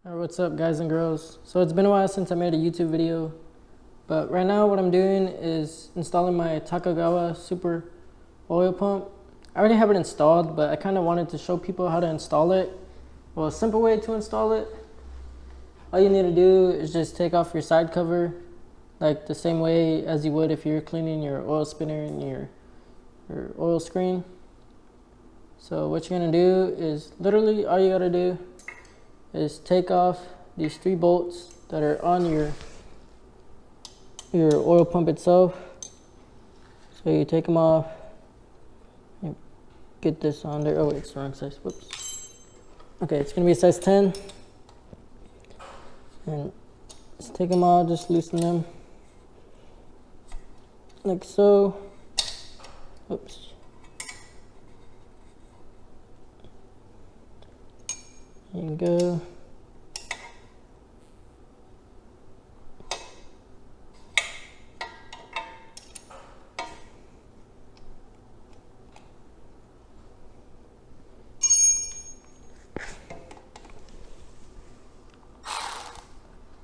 Alright, what's up guys and girls? So it's been a while since I made a YouTube video, but right now what I'm doing is installing my Takegawa super oil pump. I already have it installed, but I kind of wanted to show people how to install it. Well, a simple way to install it, all you need to do is just take off your side cover, like the same way as you would if you're cleaning your oil spinner and your oil screen. So what you're gonna do is literally all you gotta do is take off these 3 bolts that are on your oil pump itself. So you take them off, you get this on there. Oh wait, it's the wrong size, whoops. Okay, it's gonna be a size 10. And just take them off, just loosen them. Like so. Oops. There you go.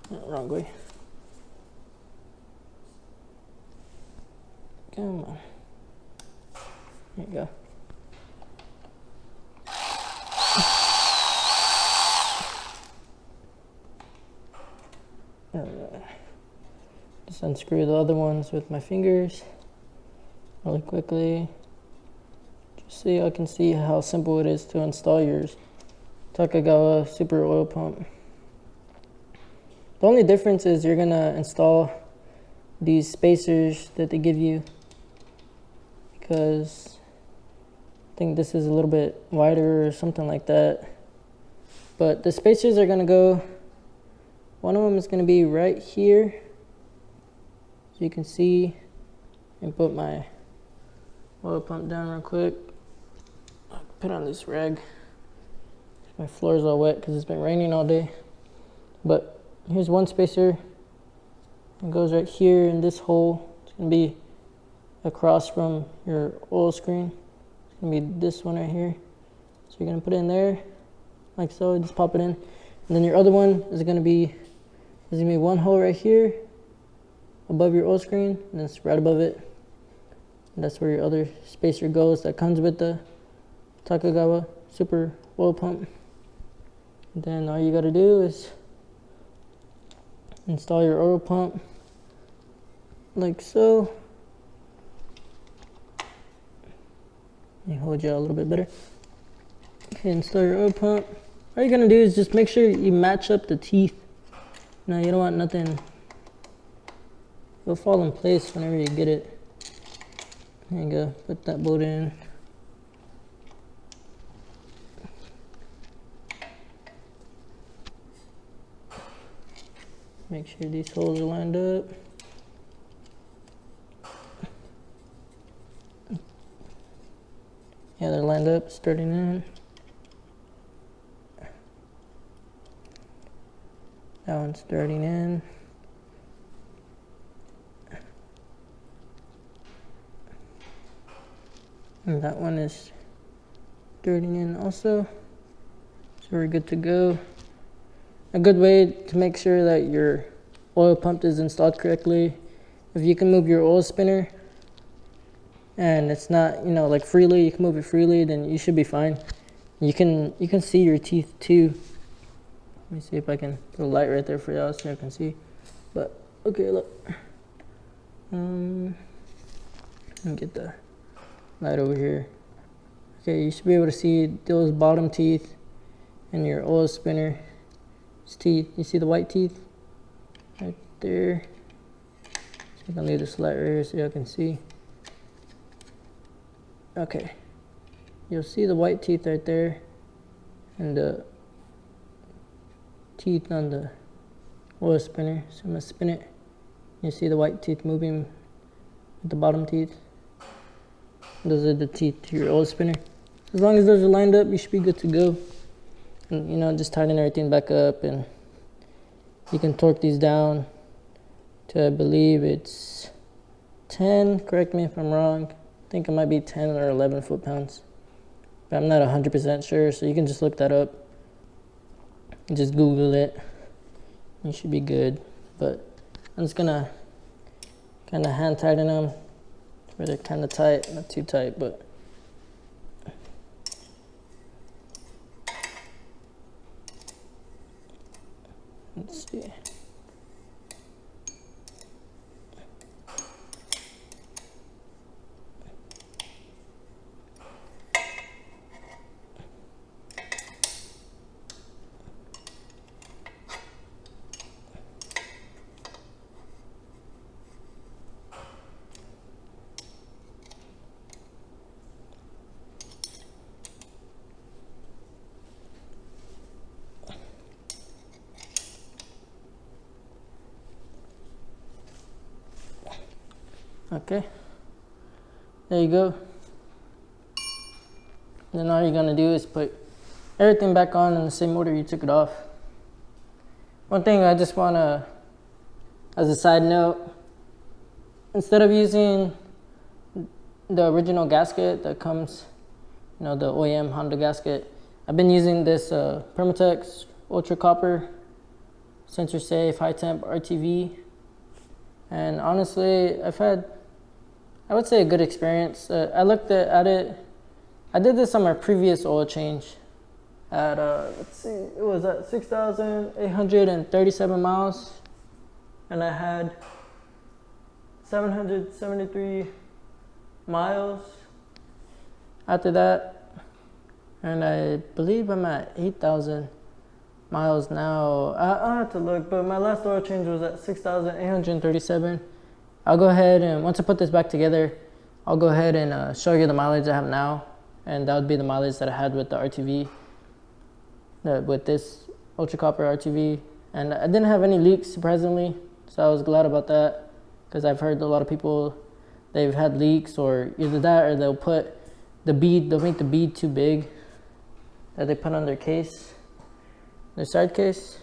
Wrong way. Come on. There you go. Just unscrew the other ones with my fingers really quickly, just so y'all can see how simple it is to install your Takegawa super oil pump. The only difference is you're gonna install these spacers that they give you, because I think this is a little bit wider or something like that. But the spacers are gonna go, one of them is gonna be right here, so you can see, and put my oil pump down real quick. I'll put on this rag. My floor is all wet because it's been raining all day. But here's one spacer. It goes right here in this hole. It's gonna be across from your oil screen. It's gonna be this one right here. So you're gonna put it in there, like so. Just pop it in, and then your other one is gonna be, there's gonna be one hole right here above your oil screen, and it's right above it. And that's where your other spacer goes that comes with the Takegawa super oil pump. And then all you gotta do is install your oil pump like so. Let me hold you out a little bit better. Okay, install your oil pump. All you're gonna do is just make sure you match up the teeth. No, you don't want nothing. It'll fall in place whenever you get it. There you go. Put that bolt in. Make sure these holes are lined up. Yeah, they're lined up, starting in. That one's starting in. And that one is starting in also. So we're good to go. A good way to make sure that your oil pump is installed correctly, if you can move your oil spinner and it's not, you know, like freely, you can move it freely, then you should be fine. You can see your teeth too. Let me see if I can put a light right there for y'all so you can see. But okay, look. Let me get the light over here. Okay, you should be able to see those bottom teeth in your oil spinner. Teeth, you see the white teeth right there. So I'm gonna leave this light right here so y'all can see. Okay, you'll see the white teeth right there, and the teeth on the oil spinner. So I'm gonna spin it. You see the white teeth moving with the bottom teeth. Those are the teeth to your oil spinner. As long as those are lined up, you should be good to go. And, you know, just tighten everything back up, and you can torque these down to, I believe it's 10, correct me if I'm wrong. I think it might be 10 or 11 foot-pounds, but I'm not 100% sure, so you can just look that up. You just Google it. You should be good. But I'm just gonna kind of hand tighten them where they're kind of tight, not too tight, but let's see. Okay, there you go. Then all you're gonna do is put everything back on in the same order you took it off. One thing I just wanna, as a side note, instead of using the original gasket that comes, you know, the OEM Honda gasket, I've been using this Permatex Ultra Copper sensor safe high temp RTV, and honestly I've had, I would say, a good experience. I looked at it. I did this on my previous oil change at let's see, it was at 6,837 miles, and I had 773 miles after that, and I believe I'm at 8,000 miles now. I'll have to look, but my last oil change was at 6,837. I'll go ahead and, once I put this back together, I'll go ahead and show you the mileage I have now, and that would be the mileage that I had with the RTV, with this Ultra Copper RTV, and I didn't have any leaks, surprisingly, so I was glad about that, because I've heard a lot of people, they've had leaks, or either that or they'll put the bead, they'll make the bead too big that they put on their case, their side case.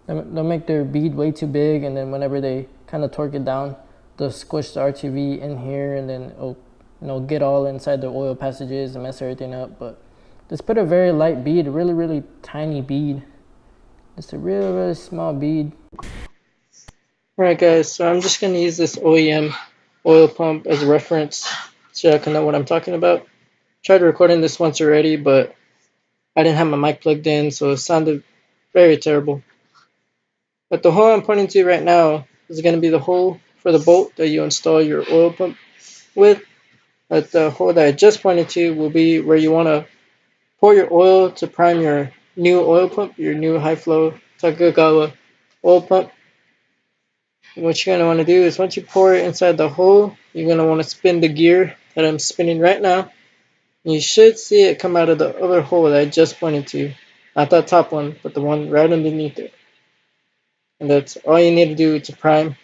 They'll make their bead way too big, and then whenever they kind of torque it down, they'll squish the RTV in here, and then it'll, you know, get all inside the oil passages and mess everything up. But just put a very light bead, a really, really tiny bead. Just a really, really small bead. Alright guys, so I'm just going to use this OEM oil pump as a reference so I can know what I'm talking about. Tried recording this once already, but I didn't have my mic plugged in, so it sounded very terrible. But the hole I'm pointing to right now is going to be the hole for the bolt that you install your oil pump with. But the hole that I just pointed to will be where you want to pour your oil to prime your new oil pump, your new high-flow Takegawa oil pump. And what you're going to want to do is, once you pour it inside the hole, you're going to want to spin the gear that I'm spinning right now. And you should see it come out of the other hole that I just pointed to. Not that top one, but the one right underneath it. And that's all you need to do to prime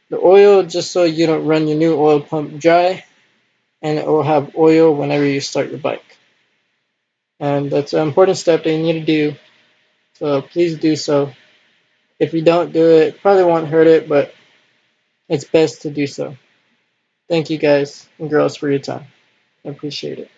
the oil, just so you don't run your new oil pump dry and it will have oil whenever you start your bike. And that's an important step that you need to do, so please do so. If you don't do it, probably won't hurt it, but it's best to do so. Thank you guys and girls for your time. I appreciate it.